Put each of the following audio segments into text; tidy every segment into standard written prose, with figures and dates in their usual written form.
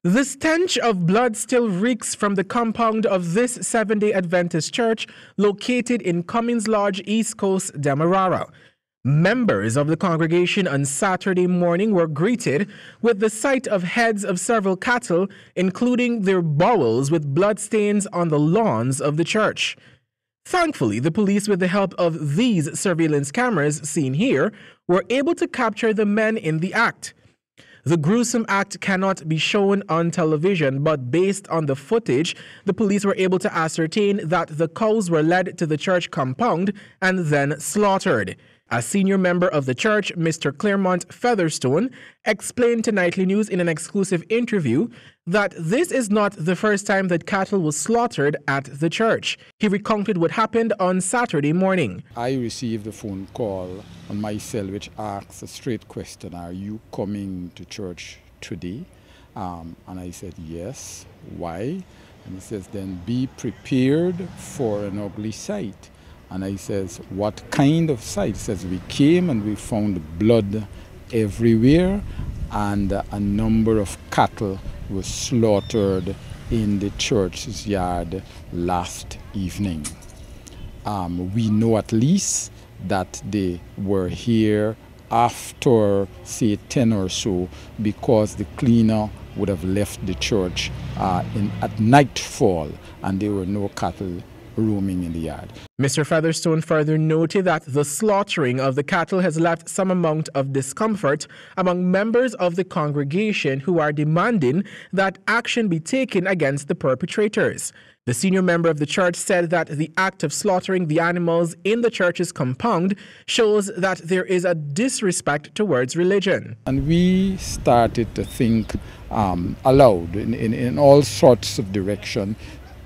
The stench of blood still reeks from the compound of this Seventh-day Adventist church located in Cummins Lodge, East Coast, Demerara. Members of the congregation on Saturday morning were greeted with the sight of heads of several cattle, including their bowels with blood stains on the lawns of the church. Thankfully, the police, with the help of these surveillance cameras seen here, were able to capture the men in the act. The gruesome act cannot be shown on television, but based on the footage, the police were able to ascertain that the cows were led to the church compound and then slaughtered. A senior member of the church, Mr. Claremont Featherstone, explained to Nightly News in an exclusive interview that this is not the first time that cattle was slaughtered at the church. He recounted what happened on Saturday morning. I received a phone call on my cell which asks a straight question: are you coming to church today? And I said yes. Why? And he says, then be prepared for an ugly sight. And I says, what kind of sight? He says, we came and we found blood everywhere, and a number of cattle were slaughtered in the church's yard last evening. We know at least that they were here after, say, 10 or so, because the cleaner would have left the church at nightfall, and there were no cattle roaming in the yard. Mr. Featherstone further noted that the slaughtering of the cattle has left some amount of discomfort among members of the congregation who are demanding that action be taken against the perpetrators. The senior member of the church said that the act of slaughtering the animals in the church's compound shows that there is a disrespect towards religion. And we started to think aloud in all sorts of direction,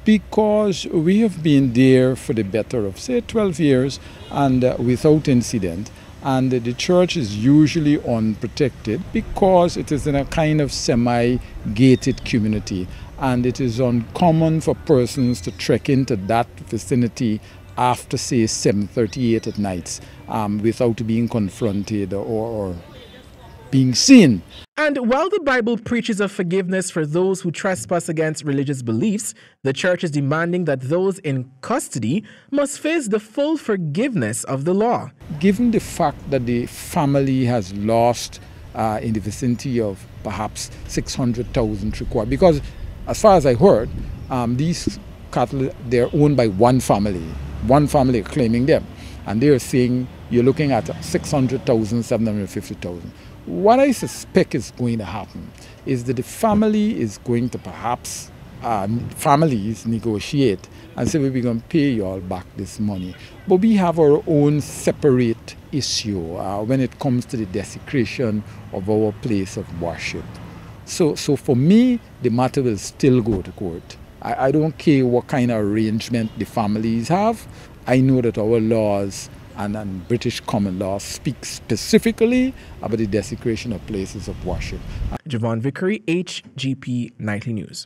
because we have been there for the better of, say, 12 years and without incident. And the church is usually unprotected because it is in a kind of semi-gated community. And it is uncommon for persons to trek into that vicinity after, say, 7:38 at night without being confronted or being seen. And while the Bible preaches of forgiveness for those who trespass against religious beliefs, the church is demanding that those in custody must face the full forgiveness of the law. Given the fact that the family has lost in the vicinity of perhaps 600,000 required, because as far as I heard, these cattle, they're owned by one family claiming them, and they're saying you're looking at 600,000, 750,000. What I suspect is going to happen is that the family is going to perhaps, families negotiate and say, we're going to pay you all back this money. But we have our own separate issue when it comes to the desecration of our place of worship. So for me, the matter will still go to court. I don't care what kind of arrangement the families have. I know that our laws and British common law speaks specifically about the desecration of places of worship. Javon Vickery, HGP Nightly News.